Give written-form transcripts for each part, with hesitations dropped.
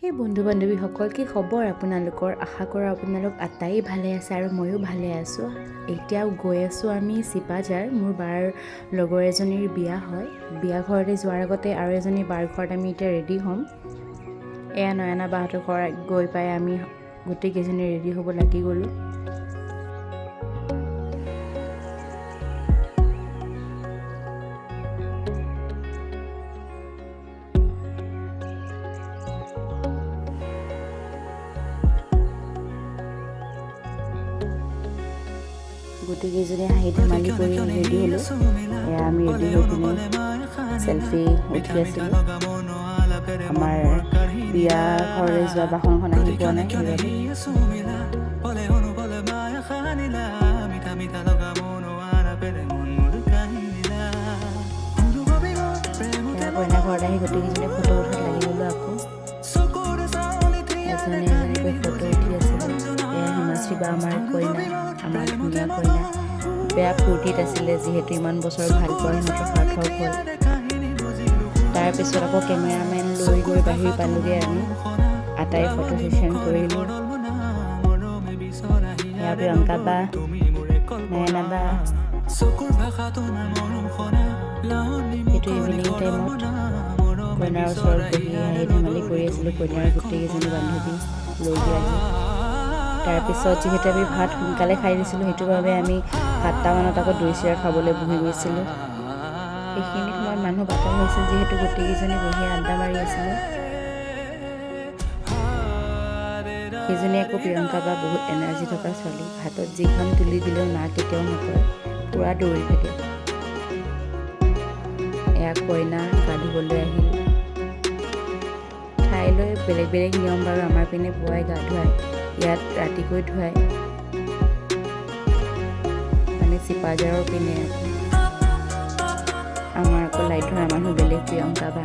সেই বন্ধু বান্ধৱীসকল কি খবৰ আপোনালোকৰ? আশা কৰোঁ আপোনালোক আটাই ভালে আছে আৰু ময়ো ভালে আছোঁ। এতিয়াও গৈ আছোঁ আমি চিপাঝাৰ। মোৰ বাৰ লগৰ এজনীৰ বিয়া হয়। বিয়া ঘৰলৈ যোৱাৰ আগতে আৰু এজনী বাৰ ঘৰত আমি এতিয়া ৰেডি হ'ম। এয়া নয়না বাহঁতৰ ঘৰত গৈ পাই আমি গোটেইকেইজনী ৰেডি হ'ব লাগি গ'লোঁ। গোটেইকেইজনী হাঁহি ধেমালি কৰি ৰেডি হ'লোঁ। এয়া আমি ৰেডি হৈ পিনে চেলফি উঠি আছিলোঁ। আমাৰ বিয়া ঘৰলৈ যোৱা বাহনখন আহি পোৱা নাই সেইবাবে। কইনা ঘৰত আহি গোটেইকেইজনী ফটো উঠাত লাগি গ'লোঁ আকৌ। এজনী এজনীকৈ ফটো উঠি আছিলোঁ। এয়া হিমাশ্ৰী বা আমাৰ কইনা, আমাৰ ধুনীয়া কইনা। বেয়া ফূৰ্তিত আছিলে যিহেতু ইমান বছৰ ভাল পোৱা সিহঁতৰ সাৰ্থক হ'ল। তাৰপিছত আকৌ কেমেৰামেন লৈ গৈ বাহিৰ পালোঁগৈ আমি। আটাই ফটো ছেশ্যন কৰিলোঁ। এয়া প্ৰিয়ংকা বা, নয়না বা। সেইটো ইভিনিং টাইমত কইনাৰ ওচৰত বহি হাঁহি ধেমালি কৰি আছিলোঁ। কইনাৰ গোটেইকেইজনী বান্ধৱী লৈ গৈ আহি। তাৰপিছত যিহেতু আমি ভাত সোনকালে খাই দিছিলোঁ, সেইটো বাবে আমি 7টামানত আকৌ দৈ চিৰা খাবলৈ বহি গৈছিলোঁ। সেইখিনি সময়ত মানুহ পাতল হৈছিল যিহেতু গোটেইকেইজনী বহি আড্ডা মাৰি আছিলোঁ। সেইজনী আকৌ প্ৰিয়ংকা বা বহুত এনাৰ্জি থকা ছোৱালী। হাতত যিখন তুলি দিলেও না কেতিয়াও নকৰে, পূৰা দৌৰি থাকে। এয়া কইনা গা ধুবলৈ আহিল। ঠাই লৈ বেলেগ বেলেগ নিয়ম বাৰু। আমাৰ পিনে পুৱাই গা ধুৱায়, ইয়াত ৰাতিকৈ ধুৱায়। মানে চিপাঝাৰৰ পিনে আমাৰ আকৌ লাইট ধৰা মানুহ বেলেগ প্ৰিয়ংকা বা।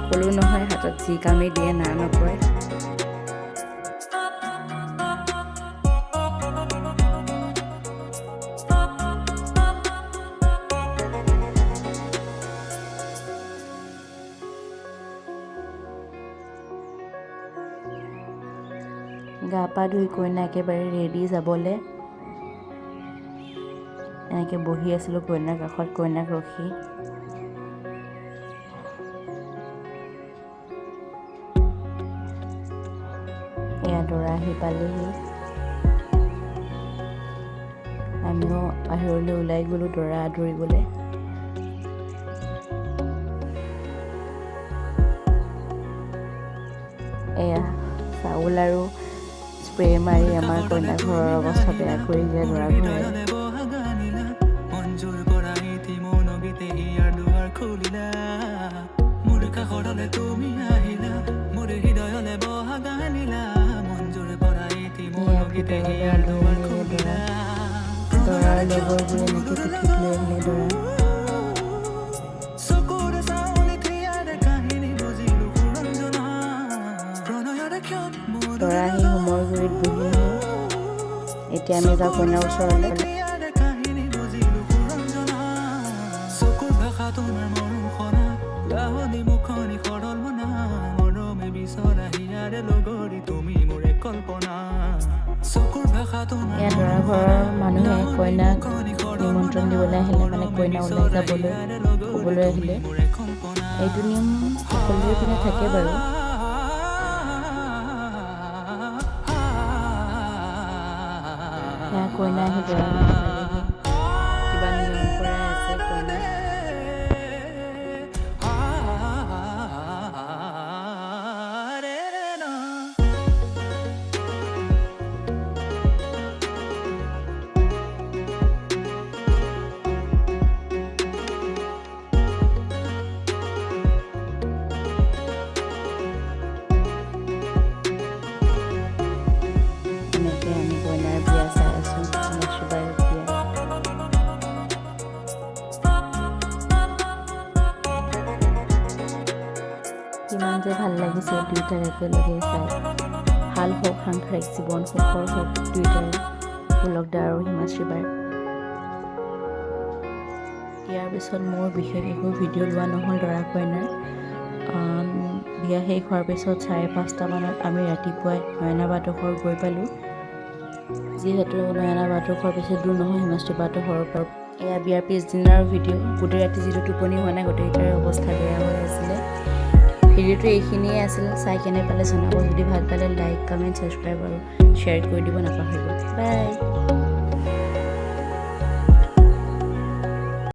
ক'লো নহয় হাতত যি কামেই দিয়ে না নকৰে। গা পা ধুই কইনা একেবাৰে ৰেডি যাবলৈ। এনেকৈ বহি আছিলোঁ কইনাৰ কাষত, কইনাক ৰখি। এয়া দৰা আহি পালেহি। আমিও বাহিৰলৈ ওলাই গ'লোঁ দৰা আদৰিবলৈ। এয়া চাউল আৰু স্প্ৰে মাৰি আমাৰ কইনা ঘৰৰ অৱস্থা বেয়া কৰি দিলে দৰা ঘৰে। দৰাৰ লগৰবোৰে এনেকৈ পিঠিত লৈ আহিলে দৰা। দৰা আহি হোমৰ গুৰিত বহিলেহি। এতিয়া আমি যাওঁ কইনাৰ ওচৰলৈ। ইয়াত দৰা ঘৰৰ মানুহে কইনাক নিমন্ত্ৰণ দিবলৈ আহিলে, মানে কইনা ওলাই যাবলৈ ক'বলৈ আহিলে। এইটো নিয়ম সকলোৰে পিনে থাকে বাৰু। সেয়া কইনা আহি দৰা পালেহি। কিবা নিয়ম কৰাই আছে কইনা। এনেকৈ আমি কইনাৰ বিয়া চাই আছোঁ। হিমাশ্ৰীবাৰ বিয়া। কিমান যে ভাল লাগিছে দুয়োটাৰ একেলগে চাই। ভাল হওক সাংসাৰিক জীৱন, সুখৰ হওক দুয়োটাৰে, পুলক দা আৰু হিমাশ্ৰীবাৰ। ইয়াৰ পিছত মোৰ বিশেষ একো ভিডিঅ' লোৱা নহ'ল দৰা কইনাৰ। বিয়া শেষ হোৱাৰ পিছত 5:30 মানত আমি ৰাতিপুৱাই নয়না বাটঘৰ গৈ পালোঁ। যিহেতু নয়না বাটঘৰ বেছি দূৰ নহয় হিমাশ্ৰী বাটঘৰৰ পৰা। এয়া বিয়াৰ পিছদিনাৰ ভিডিঅ'। গোটেই ৰাতি যিটো টোপনি হোৱা নাই, গোটেইকেইটাৰ অৱস্থা বেয়া হৈ আছিলে। ভিডিঅ'টো এইখিনিয়ে আছিল। চাই কেনে পালে জনাব। যদি ভাল পালে লাইক, কমেণ্ট, ছাবস্ক্ৰাইব আৰু শ্বেয়াৰ কৰি দিব নাপাহৰিব। বাই।